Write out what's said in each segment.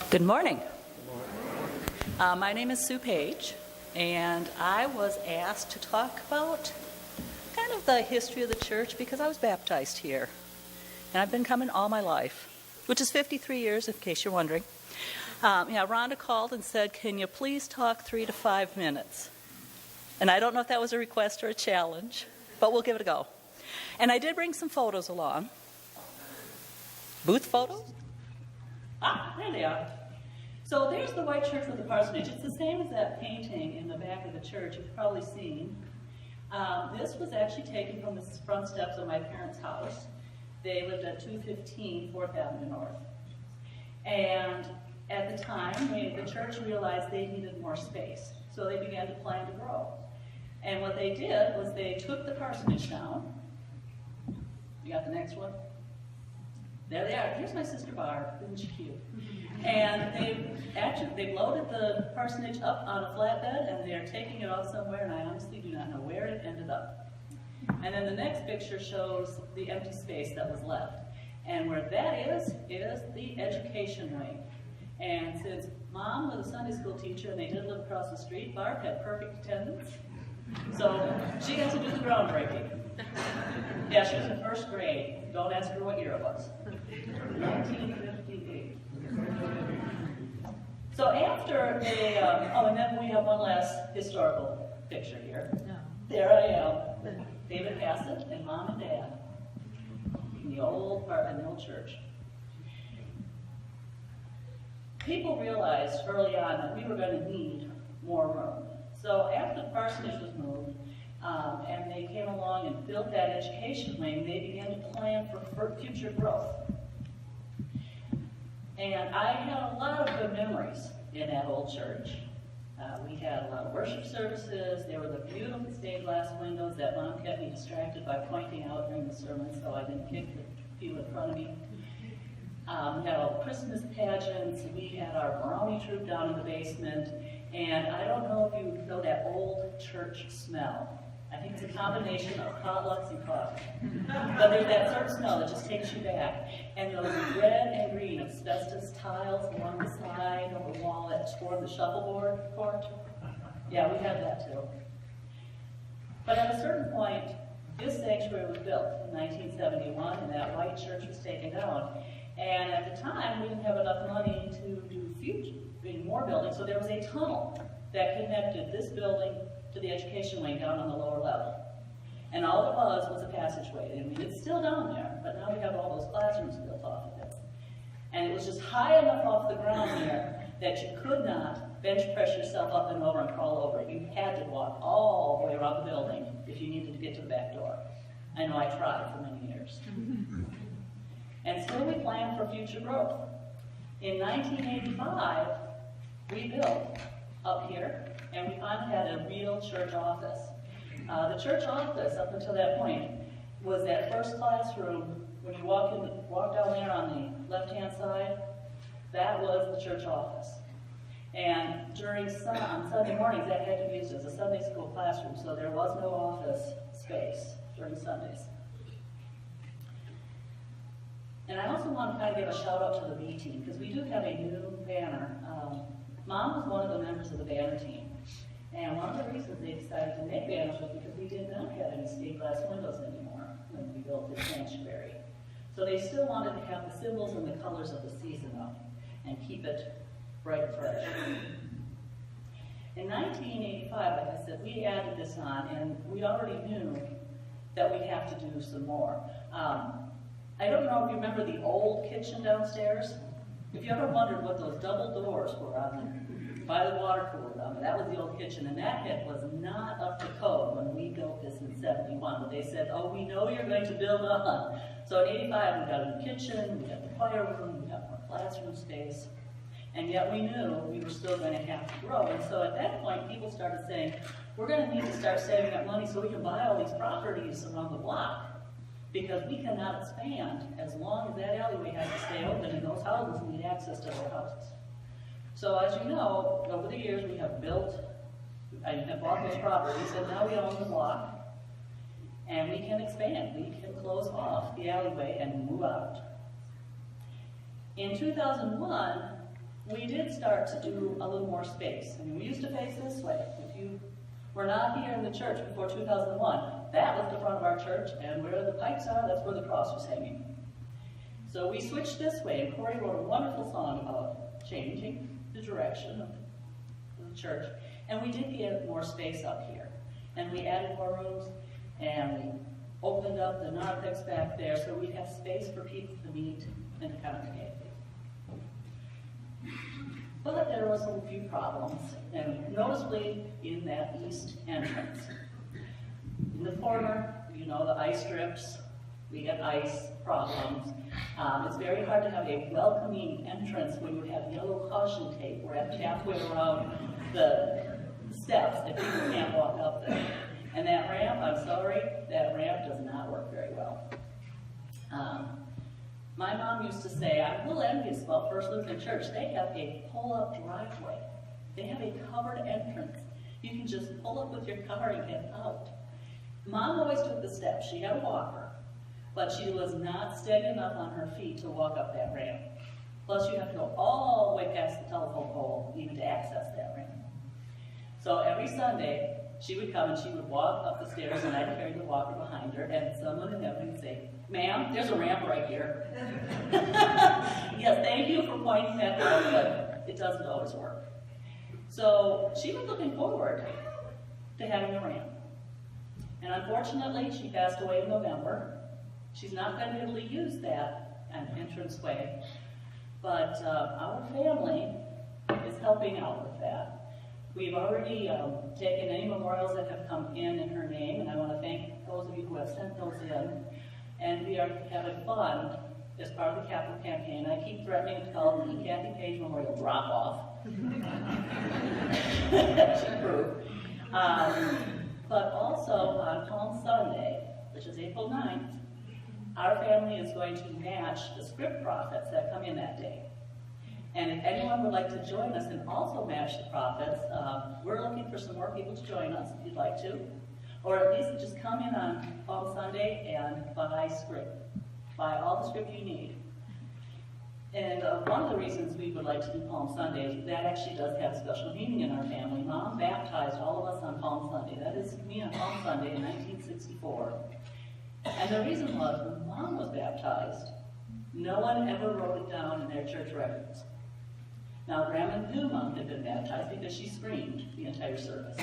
Good morning. My name is Sue Page, and I was asked to talk about kind of the history of the church because I was baptized here. And I've been coming all my life, which is 53 years, in case you're wondering. Rhonda called and said, can you please talk 3 to 5 minutes? And I don't know if that was a request or a challenge, but we'll give it a go. And I did bring some photos along. Booth photos? There they are. So there's the white church with the parsonage. It's the same as that painting in the back of the church you've probably seen. This was actually taken from the front steps of my parents' house. They lived at 215 4th Avenue North. And at the time, the church realized they needed more space. So they began to plan to grow. And what they did was they took the parsonage down. You got the next one? There they are. Here's my sister Barb. Isn't she cute? And they loaded the parsonage up on a flatbed, and they're taking it off somewhere, and I honestly do not know where it ended up. And then the next picture shows the empty space that was left. And where that is the education wing. And since Mom was a Sunday school teacher and they did live across the street, Barb had perfect attendance. So she got to do the groundbreaking. Yeah, she was in first grade. Don't ask her what year it was. 1958. So after they, and then we have one last historical picture here. There I am, David Hassett and Mom and Dad in the old part in the old church. People realized early on that we were going to need more room. So after the parsonage was moved, and they came along and built that education wing, they began to plan for future growth. And I had a lot of good memories in that old church. We had a lot of worship services. There were the beautiful stained glass windows that Mom kept me distracted by pointing out during the sermon so I didn't kick the pew in front of me. We had all the Christmas pageants. We had our brownie troop down in the basement. And I don't know if you know that old church smell. I think it's a combination of potlucks and coffee. But there's that certain smell that just takes you back. And those red and green asbestos tiles along the side of the wall that formed the shuffleboard court. Yeah, we had that too. But at a certain point, this sanctuary was built in 1971, and that white church was taken down. And at the time, we didn't have enough money to do more buildings, so there was a tunnel that connected this building to the education wing down on the lower level. And all it was a passageway. I mean, it's still down there, but now we have all those classrooms built off of it. And it was just high enough off the ground there that you could not bench press yourself up and over and crawl over it. You had to walk all the way around the building if you needed to get to the back door. I know I tried for many years. And still we planned for future growth. In 1985, we built up here, and we finally had a real church office. The church office, up until that point, was that first classroom. When you walk down there on the left-hand side, that was the church office. And on Sunday mornings, that had to be used as a Sunday school classroom, so there was no office space during Sundays. And I also want to kind of give a shout out to the B team, because we do have a new banner. Mom was one of the members of the banner team. And one of the reasons they decided to make banners was because we did not have any stained glass windows anymore when we built this sanctuary. So they still wanted to have the symbols and the colors of the season up and keep it bright and fresh. In 1985, like I said, we added this on, and we already knew that we'd have to do some more. I don't know if you remember the old kitchen downstairs. If you ever wondered what those double doors were by the water cooler, that was the old kitchen, and that was not up to code when we built this in 71. But they said, oh, we know you're going to build on. So in 85, we got a new kitchen, we got the choir room, we got more classroom space, and yet we knew we were still going to have to grow. And so at that point, people started saying, we're going to need to start saving up money so we can buy all these properties around the block, because we cannot expand as long as that alleyway has to stay open and those houses need access to their houses. So as you know, over the years we have bought those properties, and now we own the block, and we can expand. We can close off the alleyway and move out. In 2001, we did start to do a little more space. I mean, we used to face this way. If you were not here in the church before 2001, that was the front of our church, and where the pipes are, that's where the cross was hanging. So we switched this way, and Corey wrote a wonderful song about changing the direction of the church, and we did get more space up here. And we added more rooms, and we opened up the narthex back there, so we'd have space for people to meet and to congregate. But there were some few problems, and noticeably in that east entrance. In the corner, you know, the ice strips, we get ice problems. It's very hard to have a welcoming entrance when you have yellow caution tape wrapped halfway around the steps that people can't walk up there. And that ramp, I'm sorry, that ramp does not work very well. My mom used to say, I'm a little envious about First Lutheran Church. They have a pull-up driveway. They have a covered entrance. You can just pull up with your car and get out. Mom always took the steps. She had a walker, but she was not steady enough on her feet to walk up that ramp. Plus, you have to go all the way past the telephone pole even to access that ramp. So every Sunday, she would come and she would walk up the stairs, and I'd carry the walker behind her, and someone in heaven would say, "Ma'am, there's a ramp right here." Yes, thank you for pointing that out, but it doesn't always work. So she was looking forward to having a ramp. And unfortunately, she passed away in November. She's not going to be able to use that entranceway, but our family is helping out with that. We've already taken any memorials that have come in her name, and I want to thank those of you who have sent those in. And we are having fun as part of the capital campaign. I keep threatening to call the Kathy Page Memorial Drop-Off. That should prove. But also on Palm Sunday, which is April 9th, our family is going to match the script profits that come in that day. And if anyone would like to join us and also match the profits, we're looking for some more people to join us if you'd like to. Or at least just come in on Palm Sunday and buy script. Buy all the script you need. And one of the reasons we would like to do Palm Sunday is that actually does have special meaning in our family. Mom baptized all of us on Palm Sunday. That is me on Palm Sunday in 1964. And the reason was, when Mom was baptized, no one ever wrote it down in their church records. Now, Grandma knew Mom had been baptized because she screamed the entire service.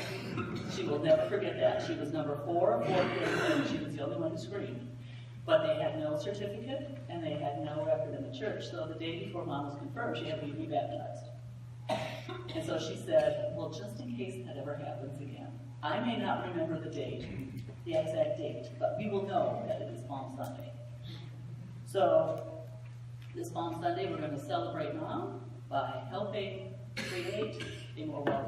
She will never forget that. She was number 4 of 4 kids, and she was the only one who screamed. But they had no certificate, and they had no record in the church, so the day before Mom was confirmed, she had to be rebaptized. And so she said, well, just in case that ever happens again, I may not remember the date, the exact date, but we will know that it is Palm Sunday. So, this Palm Sunday, we're going to celebrate Mom by helping create a more welcoming